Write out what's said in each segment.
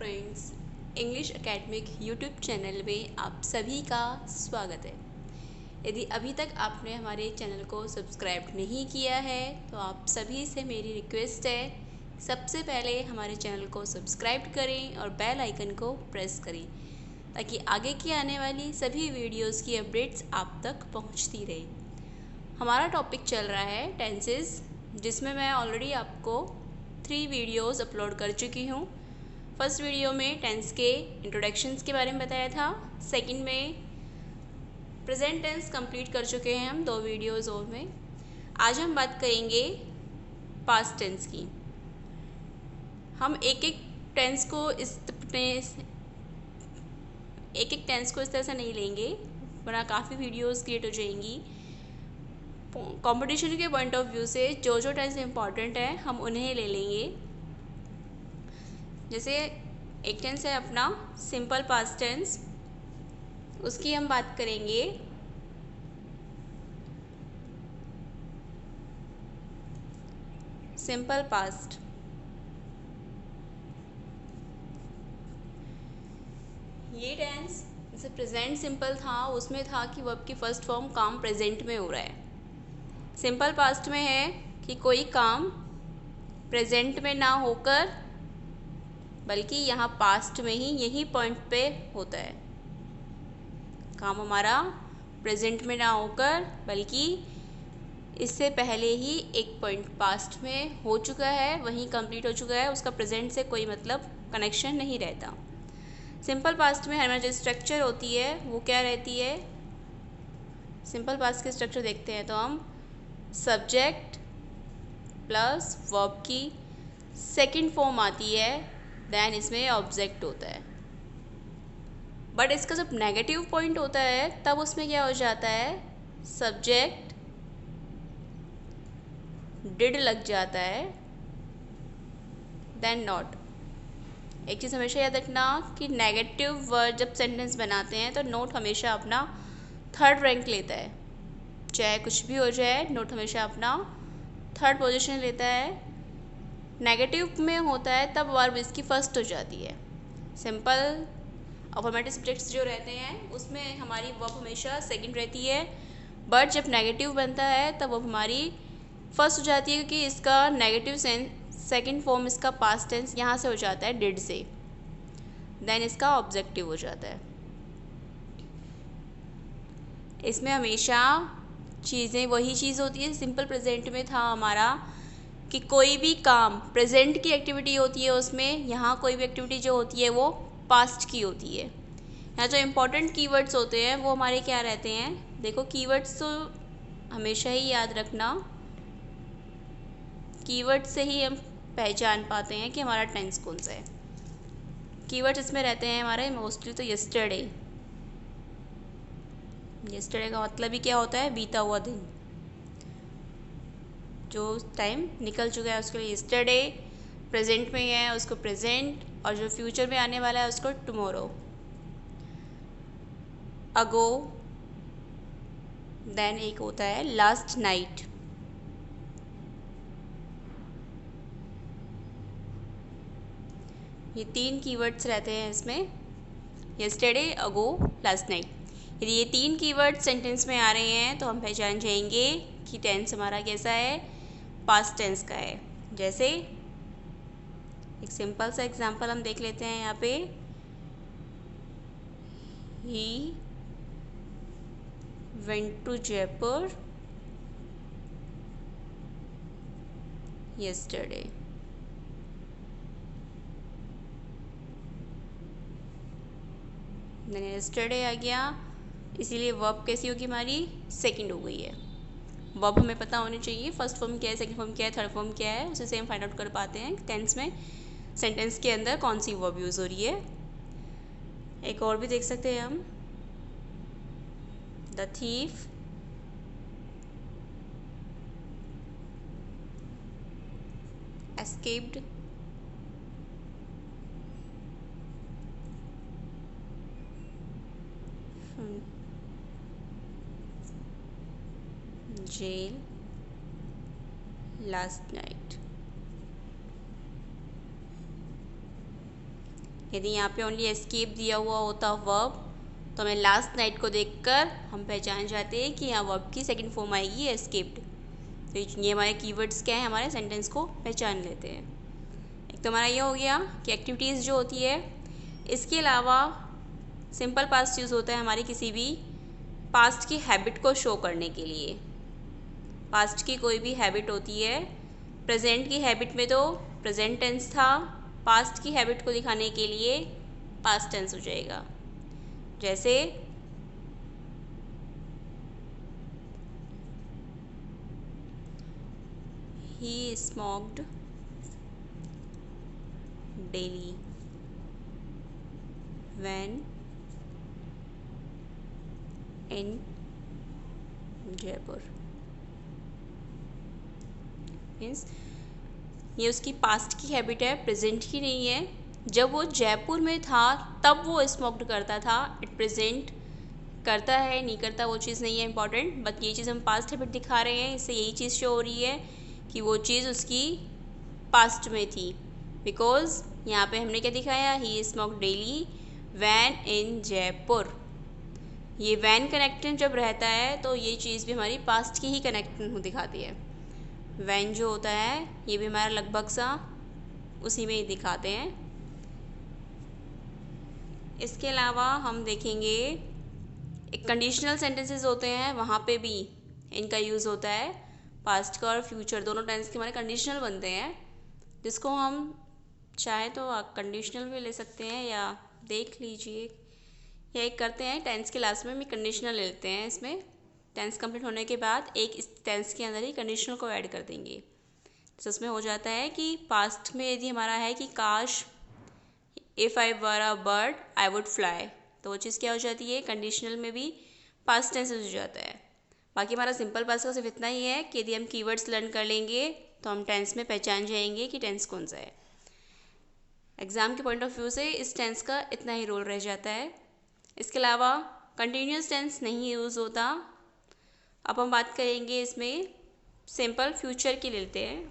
Friends, English academic YouTube channel में आप सभी का स्वागत है। यदि अभी तक आपने हमारे चैनल को सब्सक्राइब नहीं किया है तो आप सभी से मेरी रिक्वेस्ट है, सबसे पहले हमारे चैनल को सब्सक्राइब करें और बेल आइकन को प्रेस करें ताकि आगे की आने वाली सभी वीडियोस की अपडेट्स आप तक पहुंचती रहे। हमारा टॉपिक चल रहा है टेंसेस, जिसमें मैं ऑलरेडी आपको 3 वीडियोस अपलोड कर चुकी हूँ। फर्स्ट वीडियो में टेंस के इंट्रोडक्शंस के बारे में बताया था, सेकंड में प्रेजेंट टेंस कंप्लीट कर चुके हैं हम 2 वीडियोस और में। आज हम बात करेंगे पास्ट टेंस की। हम एक एक टेंस को इस तरह से नहीं लेंगे वरना काफ़ी वीडियोस क्रिएट हो जाएंगी। कंपटीशन के पॉइंट ऑफ व्यू से जो जो टेंस इम्पॉर्टेंट है हम उन्हें ले लेंगे। जैसे एक टेंस है अपना सिंपल पास्ट टेंस, उसकी हम बात करेंगे। सिंपल पास्ट, ये टेंस जैसे प्रेजेंट सिंपल था, उसमें था कि वर्ब की फर्स्ट फॉर्म काम प्रेजेंट में हो रहा है। सिंपल पास्ट में है कि कोई काम प्रेजेंट में ना होकर बल्कि यहाँ पास्ट में ही यही पॉइंट पे होता है। काम हमारा प्रेजेंट में ना होकर बल्कि इससे पहले ही एक पॉइंट पास्ट में हो चुका है, वहीं कंप्लीट हो चुका है, उसका प्रेजेंट से कोई मतलब कनेक्शन नहीं रहता। सिंपल पास्ट में हमारी जो स्ट्रक्चर होती है वो क्या रहती है? सिंपल पास्ट के स्ट्रक्चर देखते हैं तो हम सब्जेक्ट प्लस वर्ब की सेकंड फॉर्म आती है, देन इसमें ऑब्जेक्ट होता है। बट इसका जब नेगेटिव पॉइंट होता है तब उसमें क्या हो जाता है? सब्जेक्ट डिड लग जाता है, देन नॉट। एक चीज़ हमेशा याद रखना कि नेगेटिव वर्ड जब सेंटेंस बनाते हैं तो नोट हमेशा अपना थर्ड रैंक लेता है। चाहे कुछ भी हो जाए, नोट हमेशा अपना थर्ड पोजीशन लेता है। नेगेटिव में होता है तब वर्ब इसकी फर्स्ट हो जाती है। सिंपल अफर्मेटिव सब्जेक्ट्स जो रहते हैं उसमें हमारी वर्ब हमेशा सेकंड रहती है, बट जब नेगेटिव बनता है तब वर्ब हमारी फर्स्ट हो जाती है, क्योंकि इसका नेगेटिव सेकंड फॉर्म इसका पास्ट टेंस यहाँ से हो जाता है डिड से, देन इसका ऑब्जेक्टिव हो जाता है। इसमें हमेशा चीज़ें वही चीज़ होती है। सिंपल प्रेजेंट में था हमारा कि कोई भी काम प्रेजेंट की एक्टिविटी होती है उसमें, यहाँ कोई भी एक्टिविटी जो होती है वो पास्ट की होती है। यहाँ जो इम्पोर्टेंट कीवर्ड्स होते हैं वो हमारे क्या रहते हैं? देखो, कीवर्ड्स तो हमेशा ही याद रखना, कीवर्ड से ही हम पहचान पाते हैं कि हमारा टेंस कौन सा है। कीवर्ड्स इसमें रहते हैं हमारे मोस्टली तो यस्टरडे। यस्टरडे का मतलब ही क्या होता है? बीता हुआ दिन, जो टाइम निकल चुका है उसके लिए यस्टरडे। प्रेजेंट में है उसको प्रेजेंट, और जो फ्यूचर में आने वाला है उसको टुमारो। अगो, देन एक होता है लास्ट नाइट। ये 3 कीवर्ड्स रहते हैं इसमें, यस्टरडे, अगो, लास्ट नाइट। यदि ये 3 कीवर्ड सेंटेंस में आ रहे हैं तो हम पहचान जाएंगे कि टेंस हमारा कैसा है? पास्ट टेंस का है। जैसे एक सिंपल सा एग्जांपल हम देख लेते हैं यहाँ पे। He went to Jaipur yesterday। yesterday आ गया, इसीलिए वर्ब कैसी होगी? हमारी सेकंड हो गई है। वर्ब हमें पता होनी चाहिए, फर्स्ट फॉर्म क्या है, सेकंड फॉर्म क्या है, थर्ड फॉर्म क्या है, उसे से हम फाइंड आउट कर पाते हैं टेंस में सेंटेंस के अंदर कौन सी वर्ब यूज़ हो रही है। एक और भी देख सकते हैं हम, the thief escaped from jail last night। यदि यहाँ पे ओनली एस्केप दिया हुआ होता वर्ब तो हमें लास्ट नाइट को देखकर हम पहचान जाते हैं कि यहाँ वर्ब की सेकंड फॉर्म आएगी एस्केप्ड। तो ये हमारे कीवर्ड्स क्या है, हमारे सेंटेंस को पहचान लेते हैं। एक तो हमारा ये हो गया कि एक्टिविटीज़ जो होती है। इसके अलावा सिंपल पास्ट यूज़ होता है हमारी किसी भी पास्ट की हैबिट को शो करने के लिए। पास्ट की कोई भी हैबिट होती है, प्रेजेंट की हैबिट में तो प्रेजेंट टेंस था, पास्ट की हैबिट को दिखाने के लिए पास्ट टेंस हो जाएगा। जैसे he smoked daily when in Jaipur. Means ये उसकी पास्ट की हैबिट है, प्रेजेंट की नहीं है। जब वो जयपुर में था तब वो स्मोक्ड करता था। इट प्रेजेंट करता है नहीं करता वो चीज़ नहीं है इम्पॉर्टेंट, बट ये चीज़ हम पास्ट हैबिट दिखा रहे हैं। इससे यही चीज़ शो हो रही है कि वो चीज़ उसकी पास्ट में थी। बिकॉज यहाँ पे हमने क्या दिखाया, he smoke daily when in Jaipur. ये वैन कनेक्टेड जब रहता है तो ये चीज़ भी हमारी पास्ट की ही कनेक्टेड दिखाती है। वैन जो होता है ये भी हमारा लगभग सा उसी में ही दिखाते हैं। इसके अलावा हम देखेंगे एक कंडीशनल सेंटेंसेस होते हैं, वहाँ पे भी इनका यूज़ होता है। पास्ट का और फ्यूचर दोनों टेंस के हमारे कंडीशनल बनते हैं, जिसको हम चाहे तो कंडीशनल भी ले सकते हैं या देख लीजिए, या एक करते हैं टेंस के लास्ट में भी कंडीशनल ले लेते हैं। इसमें टेंस कंप्लीट होने के बाद एक इस टेंस के अंदर ही कंडीशनल को ऐड कर देंगे। तो इसमें हो जाता है कि पास्ट में यदि हमारा है कि काश if I were a bird I would fly, तो वो चीज़ क्या हो जाती है, कंडीशनल में भी पास्ट टेंस हो जाता है। बाकी हमारा सिंपल पास्ट का सिर्फ इतना ही है कि यदि हम कीवर्ड्स लर्न कर लेंगे तो हम टेंस में पहचान जाएंगे कि टेंस कौन सा है। एग्ज़ाम के पॉइंट ऑफ व्यू से इस टेंस का इतना ही रोल रह जाता है। इसके अलावा कंटिन्यूस टेंस नहीं यूज़ होता। अब हम बात करेंगे इसमें सिंपल फ्यूचर की ले लेते हैं,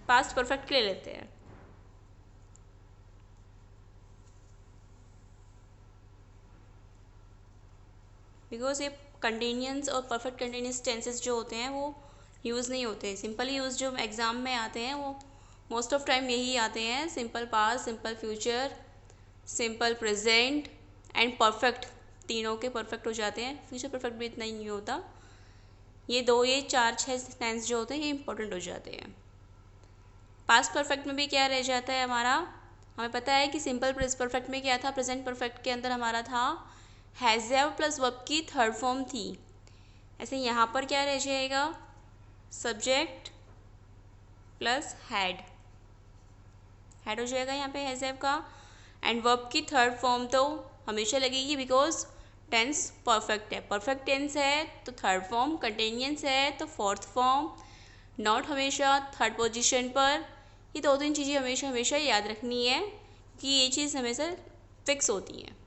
पास्ट परफेक्ट के ले लेते हैं। बिकॉज ये कंटिन्यूस और परफेक्ट कंटिन्यूस टेंसेस जो होते हैं वो यूज़ नहीं होते। सिंपल यूज़ जो एग्ज़ाम में आते हैं वो मोस्ट ऑफ टाइम यही आते हैं, simple past, simple future, simple present and perfect. तीनों के परफेक्ट हो जाते हैं, फ्यूचर परफेक्ट भी इतना ही नहीं होता। ये 4-6 टेंस जो होते हैं ये इंपॉर्टेंट हो जाते हैं। पास्ट परफेक्ट में भी क्या रह जाता है हमारा, हमें पता है कि सिंपल परफेक्ट में क्या था, प्रेजेंट परफेक्ट के अंदर हमारा था हैज़ हैव प्लस वर्ब की थर्ड फॉर्म थी। ऐसे यहाँ पर क्या रह जाएगा, सब्जेक्ट प्लस हैड हो जाएगा यहाँ पे हैज़ हैव का। एंड वर्ब की थर्ड फॉर्म तो हमेशा लगेगी बिकॉज टेंस परफेक्ट है। परफेक्ट टेंस है तो थर्ड फॉर्म, कंटिन्यूस है तो फोर्थ फॉर्म, नॉट हमेशा थर्ड पोजीशन पर। ये 2-3 चीज़ें हमेशा हमेशा याद रखनी है कि ये चीज़ हमेशा फिक्स होती है।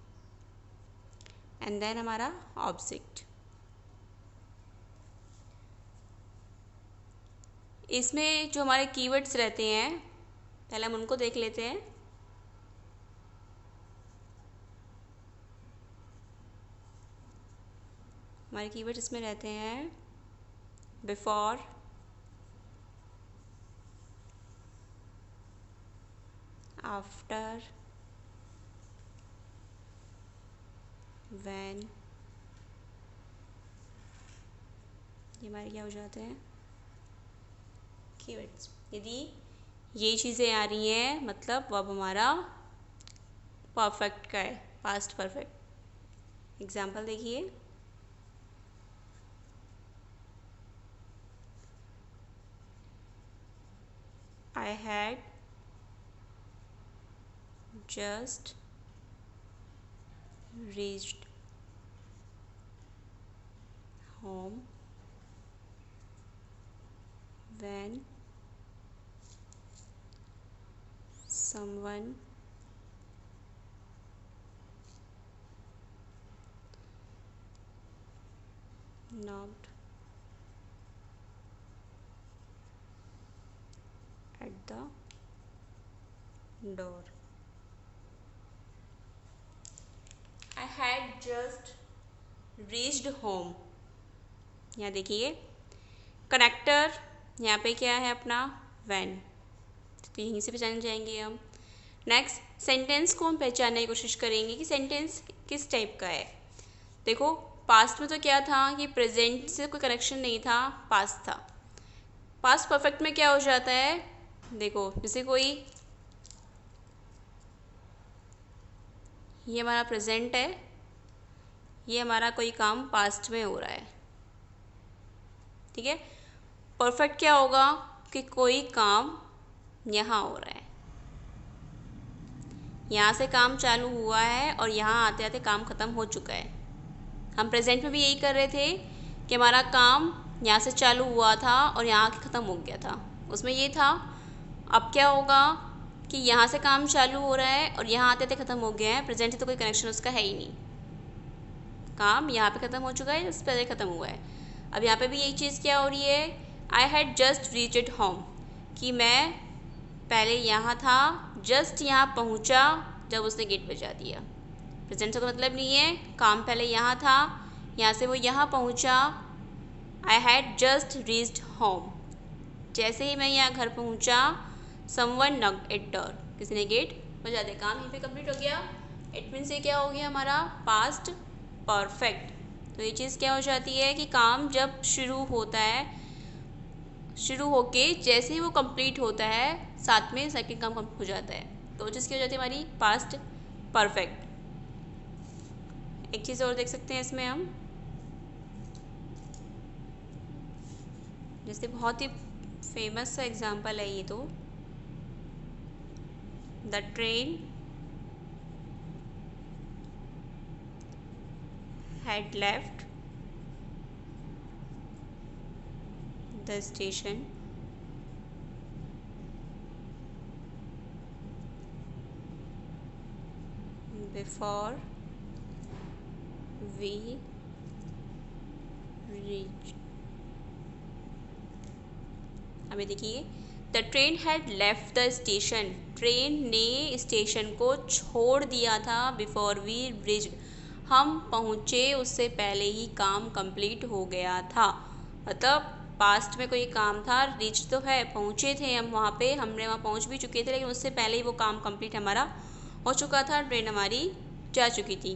एंड देन हमारा ऑब्जेक्ट, इसमें जो हमारे कीवर्ड्स रहते हैं पहले हम उनको देख लेते हैं। हमारे कीवर्ड्स इसमें रहते हैं बिफोर, आफ्टर, व्हेन। ये हमारे क्या हो जाते हैं, कीवर्ड्स। यदि ये चीज़ें आ रही हैं मतलब अब हमारा परफेक्ट का है, पास्ट परफेक्ट। एग्जाम्पल देखिए, I had just reached home when someone knocked at the door। Just reached home. यहाँ देखिए कनेक्टर, यहाँ पे क्या है अपना व्हेन, तो यहीं से पहचान जाएंगे हम। नेक्स्ट सेंटेंस को हम पहचानने की कोशिश करेंगे कि सेंटेंस किस टाइप का है। देखो पास्ट में तो क्या था कि प्रेजेंट से कोई कनेक्शन नहीं था, पास्ट था। पास्ट परफेक्ट में क्या हो जाता है, देखो जैसे कोई, ये हमारा प्रेजेंट है, ये हमारा कोई काम पास्ट में हो रहा है, ठीक है। परफेक्ट क्या होगा कि कोई काम यहाँ हो रहा है, यहाँ से काम चालू हुआ है और यहाँ आते आते काम ख़त्म हो चुका है। हम प्रेजेंट में भी यही कर रहे थे कि हमारा काम यहाँ से चालू हुआ था और यहाँ आके ख़त्म हो गया था, उसमें ये था। अब क्या होगा कि यहाँ से काम चालू हो रहा है और यहाँ आते आते ख़त्म हो गया है, प्रेजेंट से तो कोई कनेक्शन उसका है ही नहीं, काम यहाँ पे ख़त्म हो चुका है, इससे पहले ख़त्म हुआ है। अब यहाँ पे भी यही चीज़ क्या हो रही है, I had just reached home, कि मैं पहले यहाँ था, जस्ट यहाँ पहुँचा जब उसने गेट बजा दिया। प्रेजेंट से कोई मतलब नहीं है, काम पहले यहाँ था, यहाँ से वो यहाँ पहुँचा। I had just reached home, जैसे ही मैं यहाँ घर पहुँचा, समवन नॉक्ड एट डोर, किसी ने गेट बजा दिया, काम यहीं पे कंप्लीट हो गया। इट मीन्स ये क्या हो गया हमारा पास्ट परफेक्ट। तो ये चीज़ क्या हो जाती है कि काम जब शुरू होता है, शुरू होके जैसे ही वो कंप्लीट होता है, साथ में सेकंड काम हो जाता है, तो वो चीज़ क्या हो जाती है हमारी पास्ट परफेक्ट। एक चीज़ और देख सकते हैं इसमें हम, जैसे बहुत ही फेमस सा एग्जाम्पल है ये, तो the train had left the station before we reached। अभी देखिए the train had left the station, train ने स्टेशन को छोड़ दिया था, बिफोर वी रिच्ड, हम पहुँचे उससे पहले ही काम कंप्लीट हो गया था। मतलब पास्ट में कोई काम था, रिच तो है, पहुँचे थे हम वहाँ पे, हमने वहाँ पहुँच भी चुके थे, लेकिन उससे पहले ही वो काम कंप्लीट हमारा हो चुका था, ट्रेन हमारी जा चुकी थी।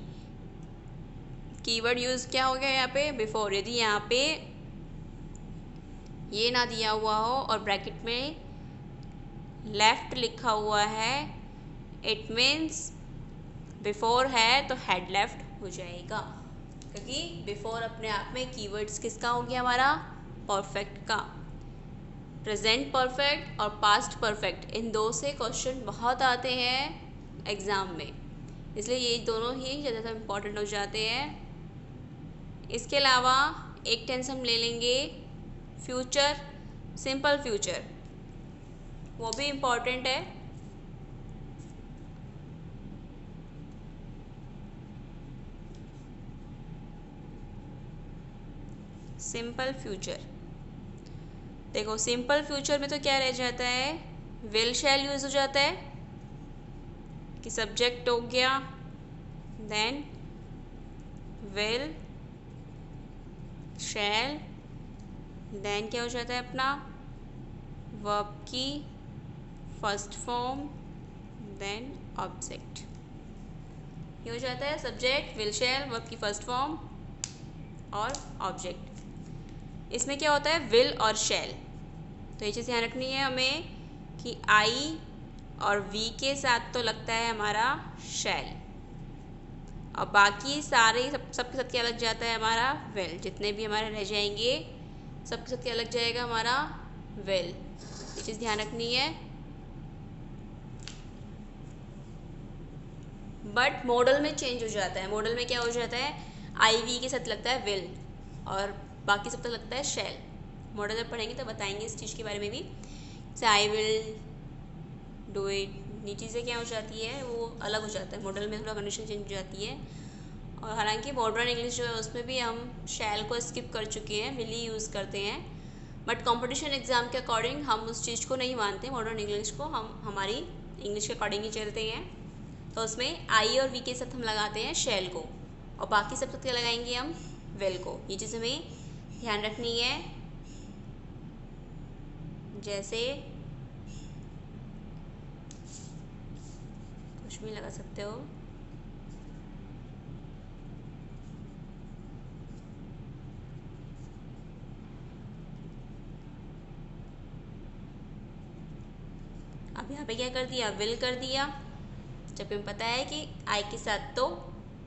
कीवर्ड यूज़ क्या हो गया यहाँ पे, बिफोर। यदि यहाँ पे ये ना दिया हुआ हो और ब्रैकेट में लेफ्ट लिखा हुआ है, इट मीन्स बिफोर है तो हैड लेफ्ट हो जाएगा, क्योंकि बिफोर अपने आप में कीवर्ड्स किसका हो गया हमारा, परफेक्ट का। प्रेजेंट परफेक्ट और पास्ट परफेक्ट, इन दो से क्वेश्चन बहुत आते हैं एग्ज़ाम में, इसलिए ये दोनों ही ज़्यादा इम्पॉर्टेंट हो जाते हैं। इसके अलावा एक टेंस हम ले लेंगे फ्यूचर, सिंपल फ्यूचर, वो भी इम्पॉर्टेंट है। सिंपल फ्यूचर, देखो सिंपल फ्यूचर में तो क्या रह जाता है, विल शैल यूज हो जाता है, कि सब्जेक्ट हो गया, देन विल शैल, देन क्या हो जाता है अपना वर्ब की फर्स्ट फॉर्म, देन ऑब्जेक्ट। ये हो जाता है सब्जेक्ट, विल शैल, वर्ब की फर्स्ट फॉर्म और ऑब्जेक्ट। इसमें क्या होता है विल और शैल, तो ये चीज़ ध्यान रखनी है हमें कि आई और वी के साथ तो लगता है हमारा शैल, और बाकी सारे सबके साथ क्या लग जाता है हमारा विल, जितने भी हमारे रह जाएंगे सबके साथ क्या लग जाएगा हमारा विल। ये चीज़ ध्यान रखनी है। बट मॉडल में चेंज हो जाता है, मॉडल में क्या हो जाता है आई वी के साथ लगता है विल और बाकी सब तक लगता है शैल। मॉडल जब पढ़ेंगे तो बताएंगे इस चीज़ के बारे में भी, जैसे आई विल डू इट, ये चीज़ें क्या हो जाती है वो अलग हो जाता है, मॉडल में थोड़ा कंडीशन चेंज हो जाती है। और हालांकि मॉडर्न इंग्लिश जो है उसमें भी हम शैल को स्किप कर चुके हैं, विल ही यूज़ करते हैं, बट कंपटीशन एग्ज़ाम के अकॉर्डिंग हम उस चीज़ को नहीं मानते मॉडर्न इंग्लिश को, हम हमारी इंग्लिश के अकॉर्डिंग ही चलते हैं। तो उसमें आई और वी के साथ हम लगाते हैं शैल को, और बाकी सब तक क्या लगाएंगे हम, विल को। ये चीज़ हमें ध्यान रखनी है। जैसे कुछ भी लगा सकते हो। अब यहाँ पे क्या कर दिया, विल कर दिया, जबकि हमें पता है कि आई के साथ तो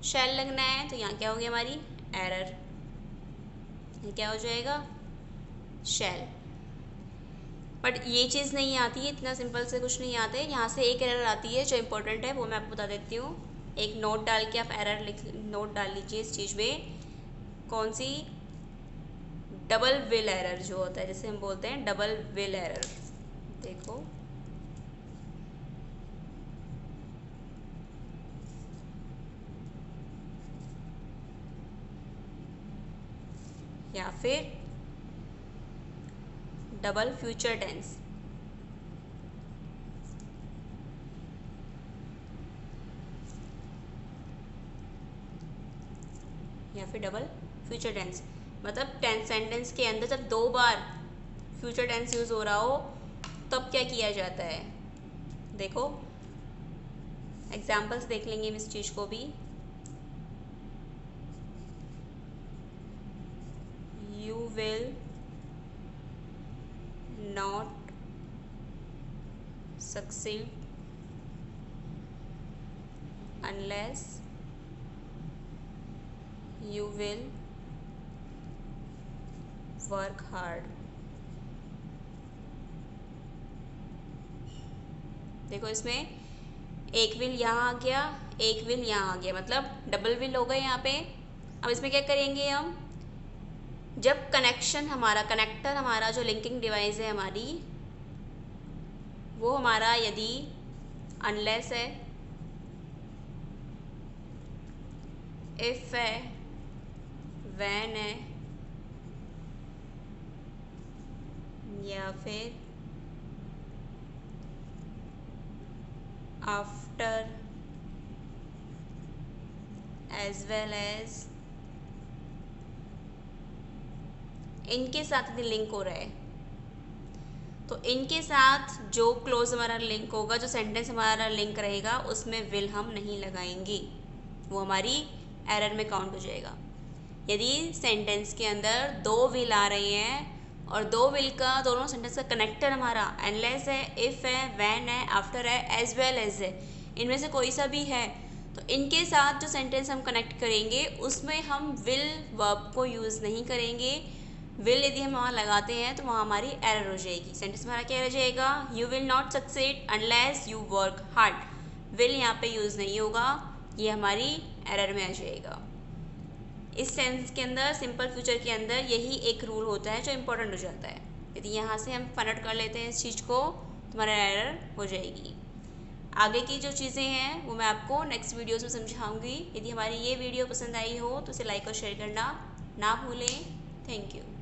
शैल लगना है, तो यहाँ क्या हो गया हमारी एरर, ये क्या हो जाएगा, शैल। बट ये चीज़ नहीं आती है, इतना सिंपल से कुछ नहीं आता है। यहाँ से एक एरर आती है जो इम्पोर्टेंट है, वो मैं आपको बता देती हूँ। एक नोट डाल के आप एरर नोट डाल लीजिए इस चीज़ में, कौन सी, डबल विल एरर जो होता है, जैसे हम बोलते हैं डबल विल एरर। देखो या फिर डबल फ्यूचर टेंस, या फिर डबल फ्यूचर टेंस। मतलब टेंस सेंटेंस के अंदर जब 2 बार फ्यूचर टेंस यूज़ हो रहा हो तब क्या किया जाता है। देखो एग्जाम्पल्स देख लेंगे हम इस चीज़ को भी। You will not succeed unless you will work hard। देखो इसमें एक विल यहाँ आ गया, एक विल यहाँ आ गया, मतलब डबल विल हो गए यहाँ पे। अब इसमें क्या करेंगे हम, जब कनेक्शन हमारा, कनेक्टर हमारा जो लिंकिंग डिवाइस है हमारी, वो हमारा यदि अनलेस है, इफ है, वैन है, या फिर आफ्टर, एज वेल एज, इनके साथ यदि लिंक हो रहा है, तो इनके साथ जो क्लोज हमारा लिंक होगा, जो सेंटेंस हमारा लिंक रहेगा, उसमें विल हम नहीं लगाएंगे, वो हमारी एरर में काउंट हो जाएगा। यदि सेंटेंस के अंदर 2 विल आ रहे हैं और 2 विल का, दोनों सेंटेंस का कनेक्टर हमारा अनलेस है, इफ़ है, वैन है, आफ्टर है, एज वेल एज है, इनमें से कोई सा भी है, तो इनके साथ जो सेंटेंस हम कनेक्ट करेंगे उसमें हम विल वर्ब को यूज़ नहीं करेंगे। विल यदि हम वहाँ लगाते हैं तो वहाँ हमारी एरर हो जाएगी। सेंटेंस हमारा क्या रह जाएगा, you will not succeed unless you work hard. Will यहाँ पे यूज़ नहीं होगा, ये हमारी एरर में आ जाएगा। इस सेंस के अंदर, सिंपल फ्यूचर के अंदर यही एक रूल होता है जो इम्पोर्टेंट हो जाता है। यदि यहाँ से हम फाइंड आउट कर लेते हैं इस चीज़ को, तुम्हारा एरर हो जाएगी। आगे की जो चीज़ें हैं वो मैं आपको नेक्स्ट वीडियोस में समझाऊंगी। यदि हमारी ये वीडियो पसंद आई हो तो इसे लाइक और शेयर करना ना भूलें। Thank you.